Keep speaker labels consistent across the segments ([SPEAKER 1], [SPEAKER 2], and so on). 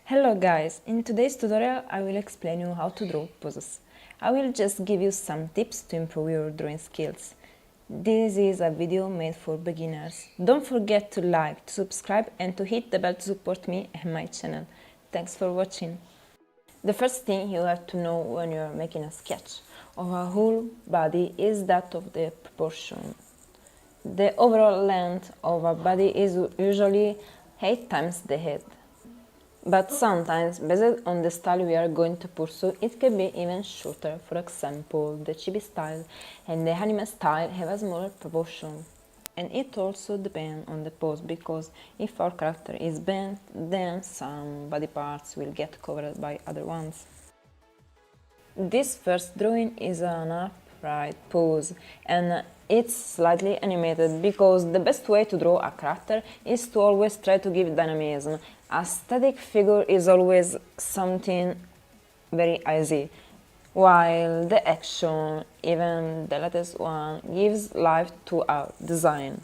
[SPEAKER 1] Hello guys, in today's tutorial I will explain you how to draw poses. I will just give you some tips to improve your drawing skills. This is a video made for beginners. Don't forget to like, to subscribe and to hit the bell to support me and my channel. Thanks for watching. The first thing you have to know when you are making a sketch of a whole body is that of the proportion. The overall length of a body is usually 8 times the head. But sometimes, based on the style we are going to pursue, it can be even shorter. For example, the chibi style and the anime style have a smaller proportion. And it also depends on the pose, because if our character is bent, then some body parts will get covered by other ones. This first drawing is an upright pose, and it's slightly animated because the best way to draw a character is to always try to give dynamism. A static figure is always something very easy, while the action, even the latest one, gives life to our design.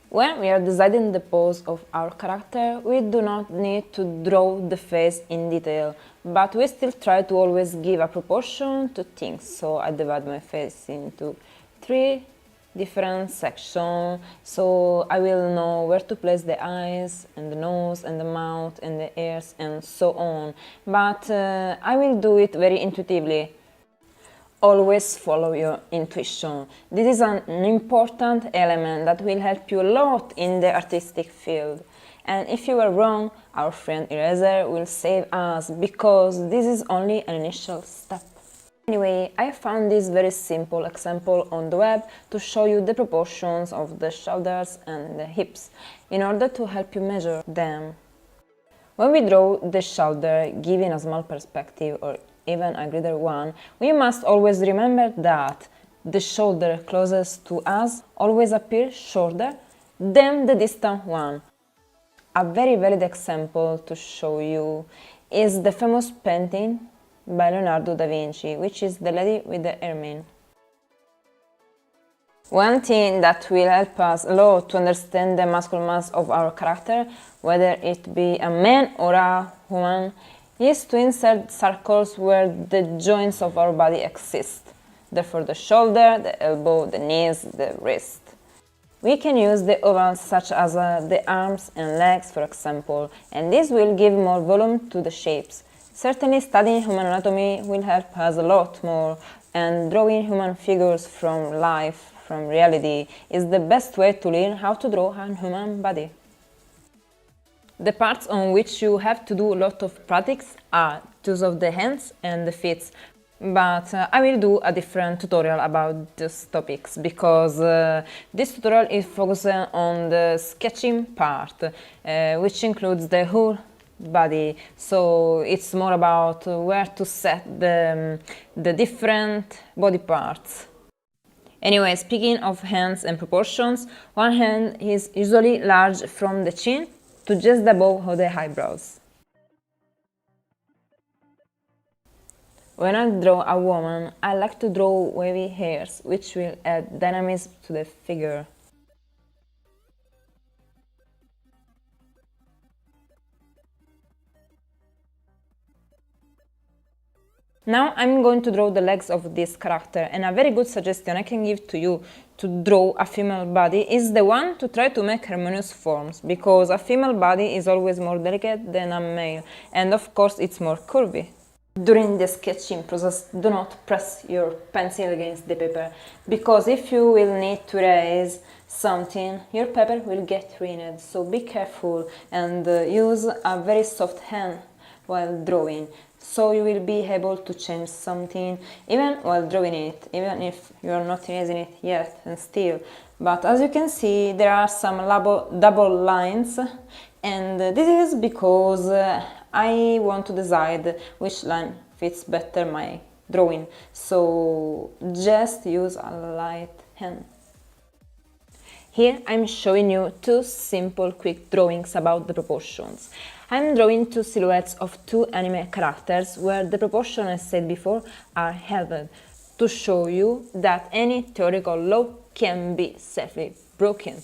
[SPEAKER 1] When we are deciding the pose of our character, we do not need to draw the face in detail, but we still try to always give a proportion to things. So I divide my face into 3 different sections, so I will know where to place the eyes and the nose and the mouth and the ears and so on. But I will do it very intuitively. Always follow your intuition. This is an important element that will help you a lot in the artistic field. And if you are wrong, our friend Eraser will save us, because this is only an initial step. Anyway, I found this very simple example on the web to show you the proportions of the shoulders and the hips, in order to help you measure them. When we draw the shoulder, giving a small perspective or even a greater one, we must always remember that the shoulder closest to us always appears shorter than the distant one. A very valid example to show you is the famous painting by Leonardo da Vinci, which is The Lady with the Ermine. One thing that will help us a lot to understand the muscle mass of our character, whether it be a man or a woman, is to insert circles where the joints of our body exist. Therefore the shoulder, the elbow, the knees, the wrist. We can use the ovals such as the arms and legs, for example, and this will give more volume to the shapes. Certainly studying human anatomy will help us a lot more, and drawing human figures from life, from reality, is the best way to learn how to draw a human body. The parts on which you have to do a lot of practice are those of the hands and the feet, but I will do a different tutorial about these topics, because this tutorial is focusing on the sketching part, which includes the whole body, so it's more about where to set the different body parts. Anyway, speaking of hands and proportions, one hand is usually large from the chin to just above the eyebrows. When I draw a woman, I like to draw wavy hairs, which will add dynamism to the figure. Now I'm going to draw the legs of this character, and a very good suggestion I can give to you to draw a female body is the one to try to make harmonious forms, because a female body is always more delicate than a male, and of course it's more curvy. During the sketching process, do not press your pencil against the paper, because if you will need to erase something, your paper will get ruined, so be careful and use a very soft hand while drawing, so you will be able to change something even while drawing it, even if you are not erasing it yet and still. But as you can see, there are some double lines, and this is because I want to decide which line fits better my drawing, so just use a light hand. Here I'm showing you 2 simple quick drawings about the proportions. I'm drawing 2 silhouettes of 2 anime characters where the proportions, as said before, are held, to show you that any theoretical law can be safely broken.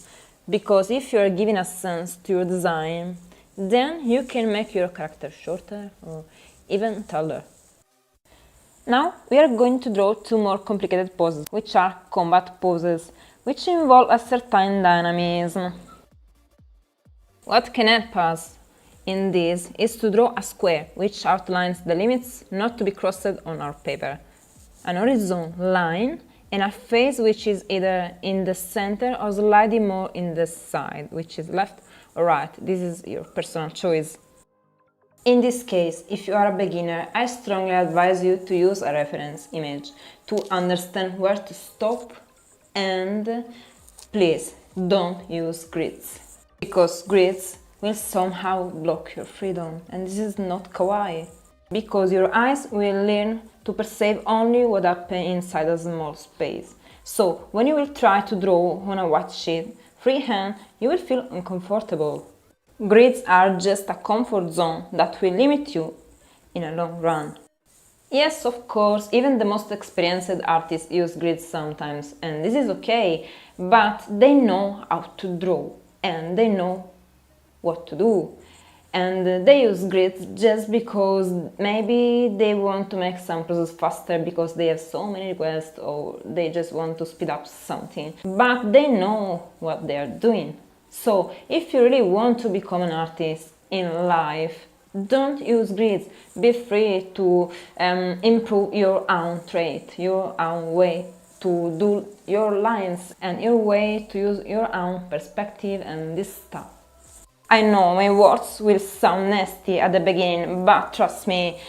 [SPEAKER 1] Because if you are giving a sense to your design, Then you can make your character shorter or even taller. Now we are going to draw two more complicated poses, which are combat poses, which involve a certain dynamism. What can help us in this is to draw a square which outlines the limits not to be crossed on our paper, an horizontal line, and a face which is either in the center or slightly more in the side, which is left or right. This is your personal choice. In this case, if you are a beginner, I strongly advise you to use a reference image to understand where to stop, and please don't use grids, because grids will somehow block your freedom, and this is not kawaii, because your eyes will learn to perceive only what happens inside a small space. So when you will try to draw on a white sheet freehand, you will feel uncomfortable. Grids are just a comfort zone that will limit you in a long run. Yes, of course, even the most experienced artists use grids sometimes, and this is okay, but they know how to draw and they know what to do. And they use grids just because maybe they want to make some process faster because they have so many requests, or they just want to speed up something, but they know what they are doing. So if you really want to become an artist in life, don't use grids. Be free to improve your own trait, your own way to do your lines, and your way to use your own perspective and this stuff. I know my words will sound nasty at the beginning, but trust me,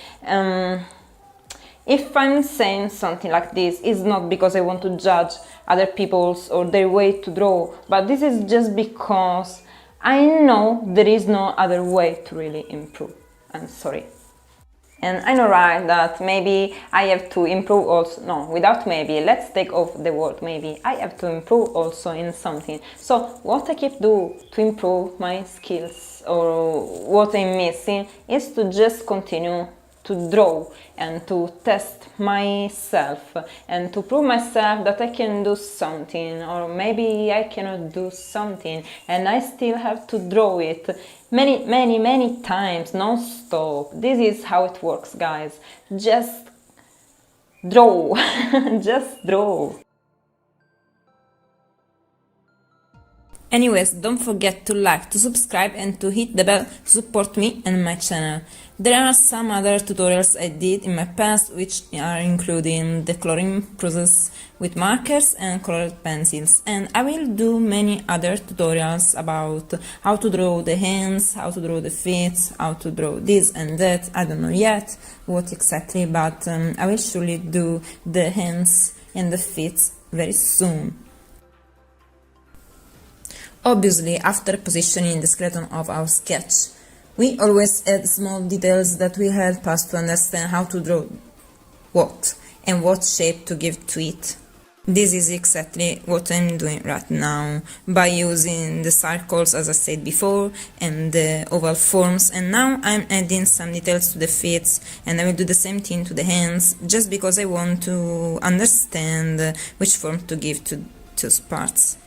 [SPEAKER 1] if I'm saying something like this, it's not because I want to judge other people's or their way to draw, but this is just because I know there is no other way to really improve. I'm sorry. And I know, right, that maybe I have to improve also. No, without maybe, let's take off the word maybe. I have to improve also in something. So what I keep doing to improve my skills, or what I'm missing, is to just continue to draw and to test myself and to prove myself that I can do something, or maybe I cannot do something and I still have to draw it many times non-stop. This is how it works, guys. Just draw. Just draw. Anyways, don't forget to like, to subscribe and to hit the bell to support me and my channel. There are some other tutorials I did in my past, which are including the coloring process with markers and colored pencils, and I will do many other tutorials about how to draw the hands, how to draw the feet, how to draw this and that. I don't know yet what exactly, but I will surely do the hands and the feet very soon. Obviously, after positioning the skeleton of our sketch, we always add small details that will help us to understand how to draw what and what shape to give to it. This is exactly what I'm doing right now, by using the circles as I said before and the oval forms, and now I'm adding some details to the feet, and I will do the same thing to the hands, just because I want to understand which form to give to those parts.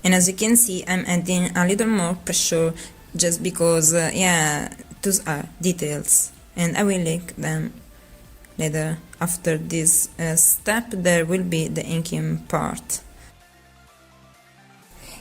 [SPEAKER 1] And as you can see, I'm adding a little more pressure just because, yeah, those are details, and I will link them later. After this step, there will be the inking part.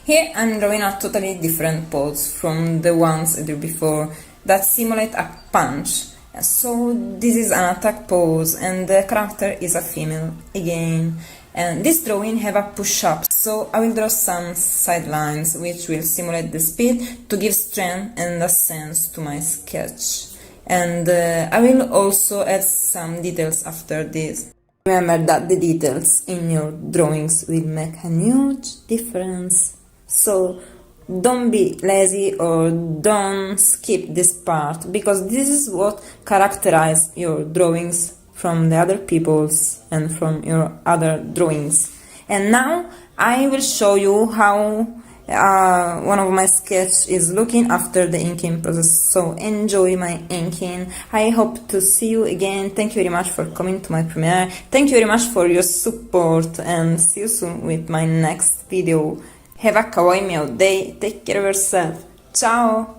[SPEAKER 1] Here I'm drawing a totally different pose from the ones I drew before that simulate a punch. So this is an attack pose, and the character is a female again. And this drawing have a push-up, so I will draw some sidelines which will simulate the speed to give strength and a sense to my sketch. And I will also add some details after this. Remember that the details in your drawings will make a huge difference. So don't be lazy or don't skip this part, because this is what characterizes your drawings from the other people's and from your other drawings. And now I will show you how one of my sketches is looking after the inking process. So enjoy my inking. I hope to see you again. Thank you very much for coming to my premiere. Thank you very much for your support, and see you soon with my next video. Have a kawaii meow day. Take care of yourself. Ciao!